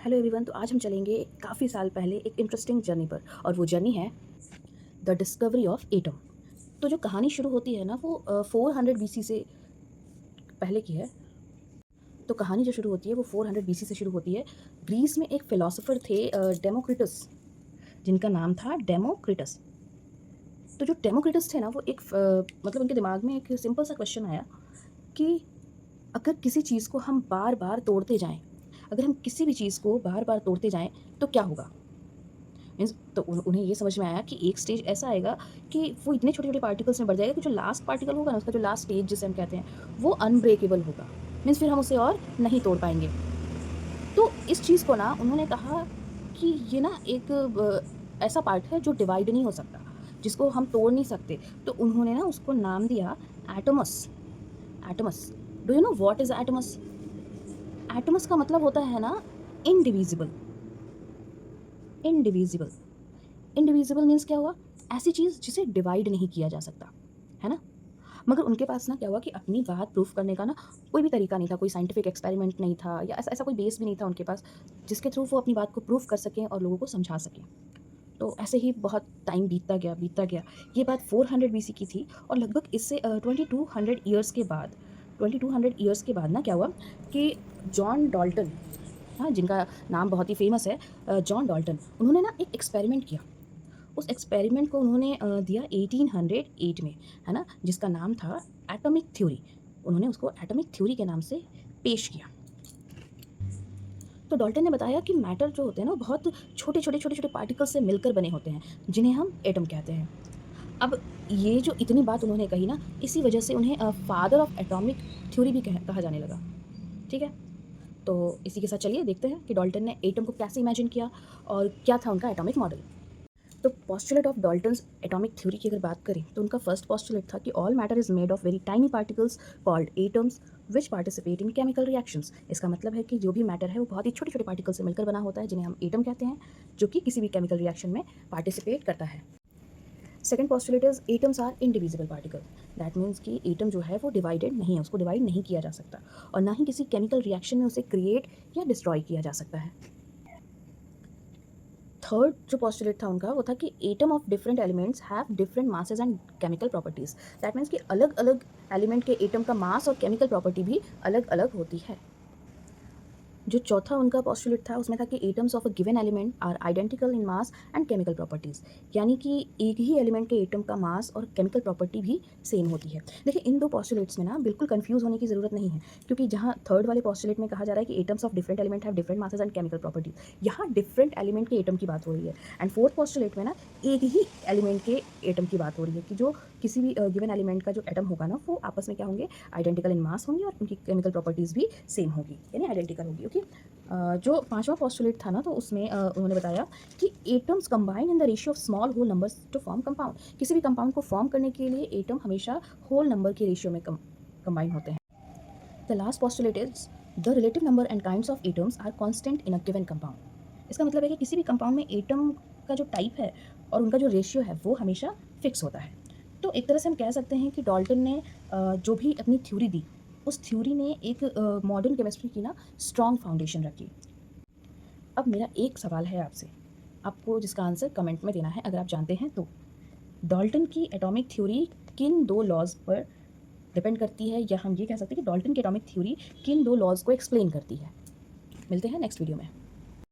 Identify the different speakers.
Speaker 1: Hello everyone. तो आज हम चलेंगे काफ़ी साल पहले एक इंटरेस्टिंग जर्नी पर, और वो जर्नी है द डिस्कवरी ऑफ एटम। तो जो कहानी शुरू होती है ना, वो 400 बीसी से पहले की है। तो कहानी जो शुरू होती है वो 400 बीसी से शुरू होती है। ग्रीस में एक फिलोसोफर थे डेमोक्रिटस, जिनका नाम था डेमोक्रिटस। तो जो डेमोक्रिटस थे ना, वो एक मतलब उनके दिमाग में एक सिंपल सा क्वेश्चन आया कि अगर किसी चीज़ को हम बार बार तोड़ते जाएं, अगर हम किसी भी चीज़ को बार बार तोड़ते जाएं तो क्या होगा। मीन्स तो उन्हें ये समझ में आया कि एक स्टेज ऐसा आएगा कि वो इतने छोटे छोटे पार्टिकल्स में बढ़ जाएगा कि जो लास्ट पार्टिकल होगा ना, उसका जो लास्ट स्टेज जिसे हम कहते हैं, वो अनब्रेकेबल होगा। मीन्स फिर हम उसे और नहीं तोड़ पाएंगे। तो इस चीज़ को ना उन्होंने कहा कि ये ना एक ऐसा पार्ट है जो डिवाइड नहीं हो सकता, जिसको हम तोड़ नहीं सकते। तो उन्होंने ना उसको नाम दिया atoms. Atoms, do you know what is atoms? Atoms का मतलब होता है ना इनडिविजिबल। इनडिविजिबल, इनडिविजिबल मीन्स क्या हुआ? ऐसी चीज़ जिसे डिवाइड नहीं किया जा सकता, है ना। मगर उनके पास ना क्या हुआ कि अपनी बात प्रूफ करने का ना कोई भी तरीका नहीं था, कोई साइंटिफिक एक्सपेरिमेंट नहीं था, या ऐसा ऐसा कोई बेस भी नहीं था उनके पास जिसके थ्रू वो अपनी बात को प्रूफ कर सकें और लोगों को समझा सकें। तो ऐसे ही बहुत टाइम बीतता गया। ये बात 400 बीसी की थी, और लगभग इससे 2200 ईयर्स के बाद, 2200 ईयर्स के बाद ना क्या हुआ कि जॉन डॉल्टन, हाँ, जिनका नाम बहुत ही फेमस है, जॉन डॉल्टन, उन्होंने ना एक एक्सपेरिमेंट किया। उस एक्सपेरिमेंट को उन्होंने दिया 1808 में, है ना, जिसका नाम था एटॉमिक थ्योरी। उन्होंने उसको एटॉमिक थ्योरी के नाम से पेश किया। तो डॉल्टन ने बताया कि मैटर जो होते हैं ना, वो बहुत छोटे छोटे पार्टिकल्स से मिलकर बने होते हैं, जिन्हें हम एटम कहते हैं। अब ये जो इतनी बात उन्होंने कही ना, इसी वजह से उन्हें फादर ऑफ एटॉमिक थ्योरी भी कहा जाने लगा। ठीक है, तो इसी के साथ चलिए देखते हैं कि डॉल्टन ने एटम को कैसे इमेजिन किया और क्या था उनका एटॉमिक मॉडल। तो postulate of Dalton's atomic theory की अगर बात करें तो उनका फर्स्ट पॉस्टुलेट था कि all matter is made of very tiny particles called atoms which participate in chemical reactions. इसका मतलब है कि जो भी मैटर है वो बहुत ही छोटे छोटे पार्टिकल से मिलकर बना होता है, जिन्हें हम एटम कहते हैं, जो कि किसी भी केमिकल रिएक्शन में पार्टिसिपेट करता है। Second postulate is atoms are indivisible particle. That means कि एटम जो है वो डिवाइडेड नहीं है, उसको डिवाइड नहीं किया जा सकता, और ना ही किसी केमिकल रिएक्शन में उसे क्रिएट या डिस्ट्रॉय किया जा सकता है। थर्ड जो पॉस्टुलेट था उनका, वो था कि atom of different elements have different masses and chemical properties. That means कि अलग अलग एलिमेंट के एटम का मास और केमिकल प्रॉपर्टी भी अलग अलग होती है। जो चौथा उनका पॉस्टुलेट था उसमें था कि atoms of a given element are identical in mass and chemical properties. यानी कि एक ही एलिमेंट के एटम का मास और केमिकल प्रॉपर्टी भी सेम होती है। देखिए, इन दो पॉस्टुलेट्स में ना बिल्कुल कंफ्यूज होने की ज़रूरत नहीं है, क्योंकि जहाँ थर्ड वाले पॉस्टुलेट में कहा जा रहा है कि atoms of different element have different masses and chemical properties, यहाँ डिफरेंट एलिमेंट के एटम की बात हो रही है। एंड फोर्थ पॉस्टुलेट में ना एक ही एलिमेंट के एटम की बात हो रही है कि जो किसी भी गिवन एलिमेंट का जो एटम होगा ना, वो आपस में क्या होंगे, आइडेंटिकल इन मास होंगे, और उनकी केमिकल प्रॉपर्टीज़ भी सेम होगी, यानी आइडेंटिकल होगी। ओके, जो पांचवा पॉस्टुलेट था ना, तो उसमें उन्होंने बताया कि atoms combine in the ratio of small whole numbers to form compound. किसी भी कंपाउंड को फॉर्म करने के लिए एटम हमेशा होल नंबर के रेशियो में कंबाइन होते हैं। The last postulate is the relative number and kinds of atoms are constant in a given compound. इसका मतलब है कि किसी भी कंपाउंड में एटम का जो टाइप है और उनका जो रेशियो है वो हमेशा फिक्स होता है। तो एक तरह से हम कह सकते हैं कि डॉल्टन ने जो भी अपनी थ्योरी दी, उस थ्योरी ने एक मॉडर्न केमिस्ट्री की ना स्ट्रॉन्ग फाउंडेशन रखी। अब मेरा एक सवाल है आपसे, आपको जिसका आंसर कमेंट में देना है अगर आप जानते हैं तो। डॉल्टन की एटॉमिक थ्योरी किन दो लॉज पर डिपेंड करती है, या हम ये कह सकते हैं कि डॉल्टन की एटॉमिक थ्योरी किन दो लॉज को एक्सप्लेन करती है। मिलते हैं नेक्स्ट वीडियो में।